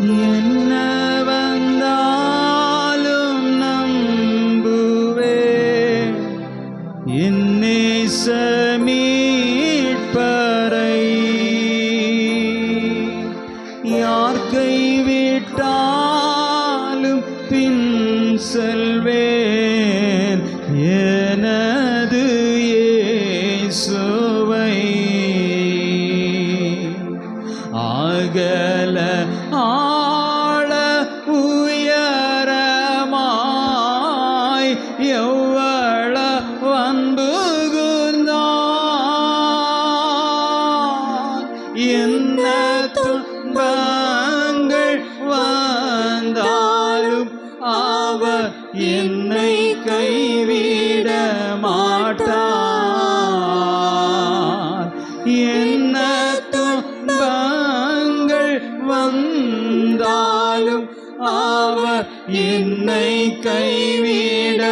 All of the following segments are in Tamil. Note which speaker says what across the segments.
Speaker 1: என்ன வந்தாலும் நம்புவே என் நேச மீட்பரை. யார் கைவிட்டாலும் பின் செல்வேன் எனது இயேசுவை. அகல ஆழ உயரமாய் எவ்வள அன்புகுந்தான். என்ன துன்பங்கள் வந்தாலும் அவர் என்னை கைவிட மாட்டார். என்ன துன்பங்கள் வந்தாலும் அவர் என்னை கைவிட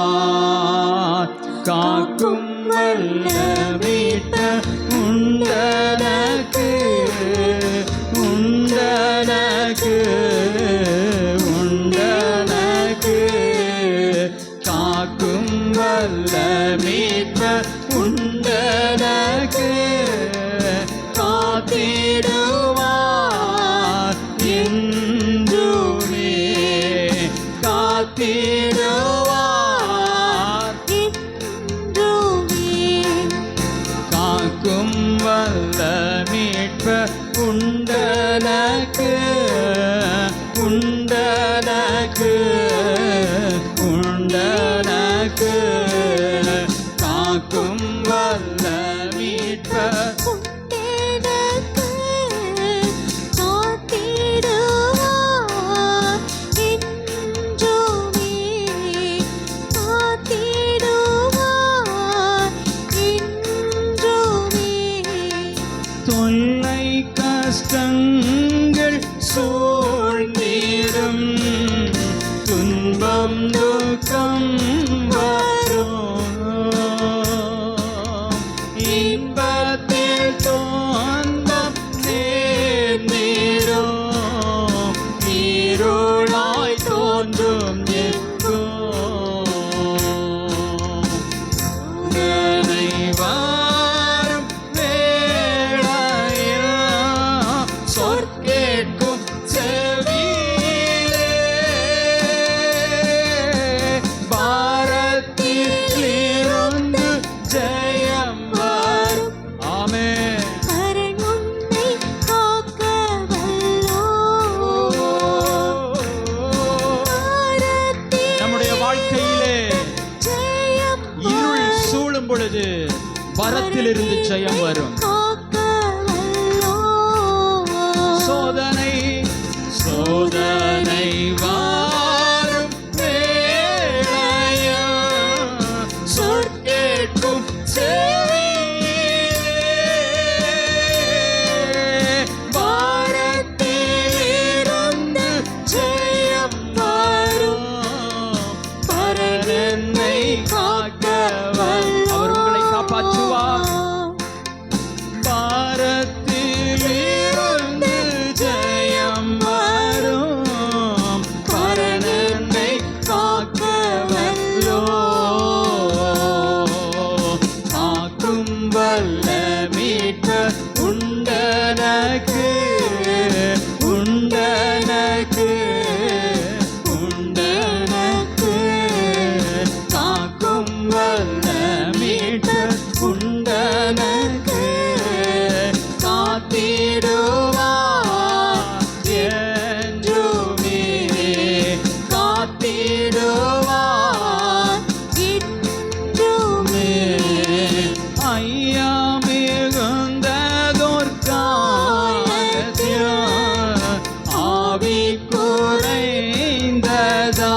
Speaker 1: மாட்டார். காக்கும் வல்ல மீட்பர் உண்டனக்கு உண்டனக்கு உண்டனக்கு. காக்கும் வல்ல மீட்பர் உண்டனக்கு காத்திடுவார் என்றுமே காத்திடுவார் என்றுமே. காக்கும் வல்ல மீட்பர் உண்டனக்கு உண்டனக்கு உண்டனக்கு. காக்கும் வல்ல மீட்பர் தொல்லை கஷ்டங்கள் சூழ்ந்திடும் துன்பம் துக்கம் வரும். இன்பத்தில் துன்பம் நேர்ந்திடும் இருளாய் தோன்றும் எங்கும். நினைவாரும் சொற்கேட்கும் செவியிலே பாரத்தில் இருந்து ஜெயம் வரும். ஆமென்.
Speaker 2: உன்னை காக்க
Speaker 1: நம்முடைய வாழ்க்கையிலே இருள் சூழும் பொழுது பரத்திலிருந்து ஜெயம் வரும். சோதனை சோதனை வாரும் வேளையில் சொற்கேட்கும் செவியிலே பாரத்திலிருந்து ஜெயம் வரும். பரன் என்னை காக்க அவர் உங்களை காப்பாற்றுவார். பாரத்திலிருந்து ஜெயம் வரும். பரனனை காக்க வல்லோ. காக்கும் வல்ல மீட்பர் உண்டனக்கு உண்டனக்கு உண்டனக்கு. காக்கும் வல்ல மீட்பர் உண்டனக்கு காத்திடுவார் என்றுமே காத்திடுவார் என்றுமே. ஐயா மிகுந்ததோர் காலத்தில் ஆவி குறைந்ததா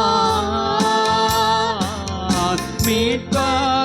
Speaker 1: மீட்பர்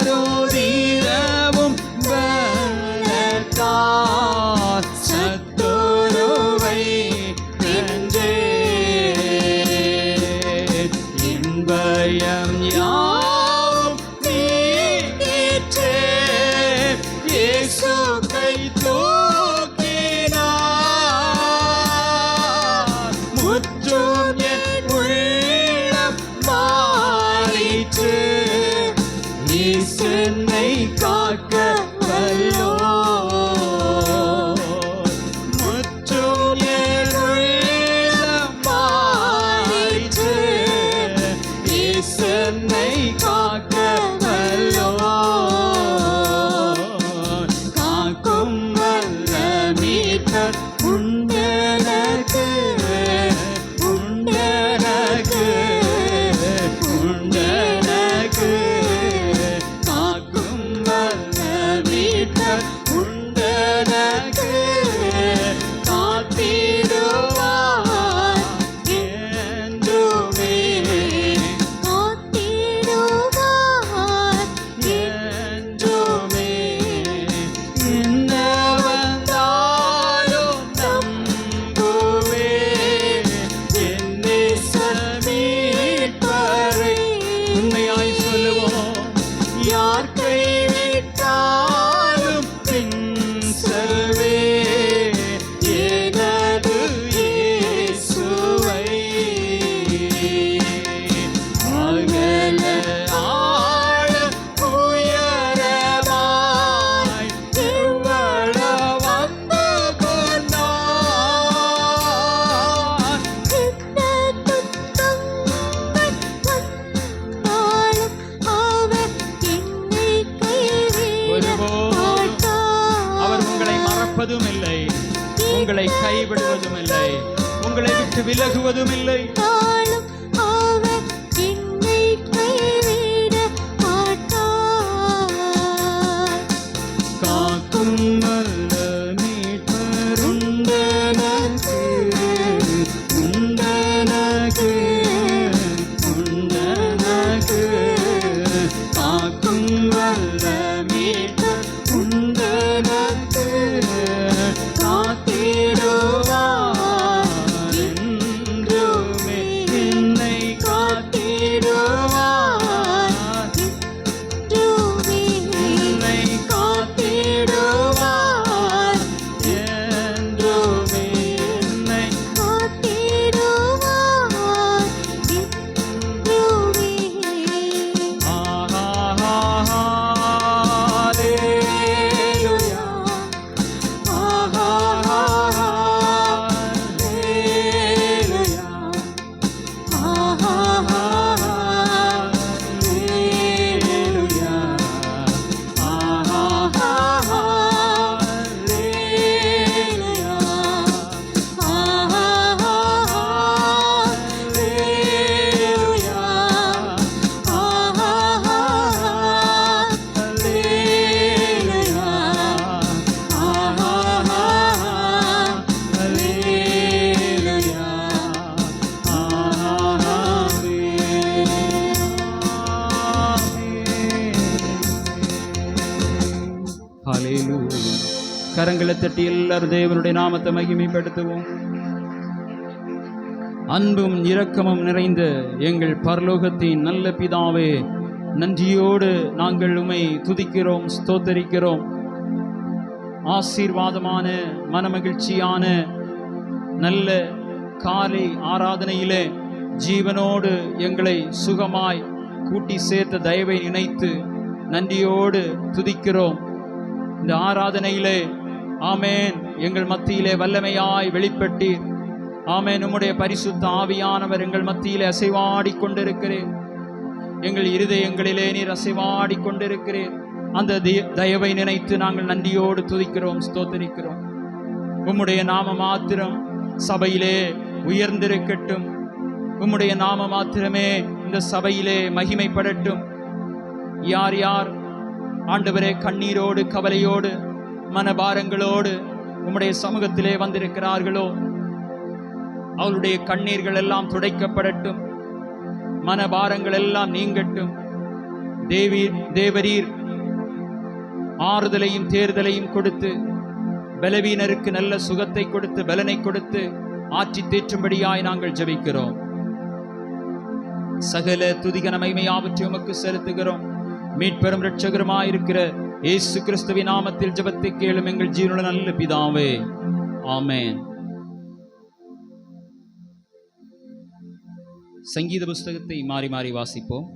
Speaker 1: உங்களை கைவிடுவதும் இல்லை, உங்களை விட்டு விலகுவதும் இல்லை.
Speaker 2: நாளும் அவர் என்னை கைவிட மாட்டார்.
Speaker 1: காக்கும் வல்ல மீட்பர் உண்டனக்கு, உண்டனக்கு, உண்டனக்கு. காக்கும் வல்ல மீட்பர் உண்டனக்கு, காத்திடுவார் என்றுமே என்னை காத்திடுவார்,
Speaker 2: என்றுமே
Speaker 1: என்னை காத்திடுவார், என்றுமே என்னை
Speaker 2: காத்திடுவார், என்றுமே.
Speaker 1: ஹalleluya, ஹalleluya. கரங்களை தட்டி எல்லாரும் தேவனுடைய நாமத்தை மகிமைப்படுத்துவோம். அன்பும் இரக்கமும் நிறைந்த எங்கள் பரலோகத்தின் நல்ல பிதாவே, நன்றியோடு நாங்கள் உம்மை துதிக்கிறோம், ஸ்தோத்தரிக்கிறோம். ஆசீர்வாதமான மனமகிழ்ச்சியான நல்ல காலை ஆராதனையிலே ஜீவனோடு எங்களை சுகமாய் கூட்டி சேர்த்த தயவை நினைத்து நன்றியோடு துதிக்கிறோம். இந்த ஆராதனையிலே ஆமேன் எங்கள் மத்தியிலே வல்லமையாய் வெளிப்பட்டீர். ஆமேன், உம்முடைய பரிசுத்த ஆவியானவர் எங்கள் மத்தியிலே அசைவாடி கொண்டிருக்கிறேன். எங்கள் இருதயங்களிலே நீர் அசைவாடி கொண்டிருக்கிறேன். அந்த தயவை நினைத்து நாங்கள் நன்றியோடு துதிக்கிறோம், ஸ்தோத்தரிக்கிறோம். உம்முடைய நாம மாத்திரம் சபையிலே உயர்ந்திருக்கட்டும். உம்முடைய நாம மாத்திரமே இந்த சபையிலே மகிமைப்படட்டும். யார் யார் ஆண்டவரே கண்ணீரோடு கவலையோடு மனபாரங்களோடு உம்முடைய சமூகத்திலே வந்திருக்கிறார்களோ அவளுடைய கண்ணீர்கள் எல்லாம் துடைக்கப்படட்டும், மனபாரங்கள் எல்லாம் நீங்கட்டும். தேவரீர் ஆறுதலையும் தேர்தலையும் கொடுத்து பலவீனருக்கு நல்ல சுகத்தை கொடுத்து பலனை கொடுத்து ஆற்றி தேற்றும்படியாய் நாங்கள் ஜெபிக்கிறோம். சகல துதிகன மகிமையாவற்றை உமக்கு செலுத்துகிறோம். மீட்பெரும் இரட்சகருமாயிருக்கிற இயேசு கிறிஸ்துவின் நாமத்தில் ஜெபத்தை கேளும் எங்கள் ஜீவனுள்ள நல்ல பிதாவே, ஆமென். சங்கீத புஸ்தகத்தை மாறி மாறி வாசிப்போம்.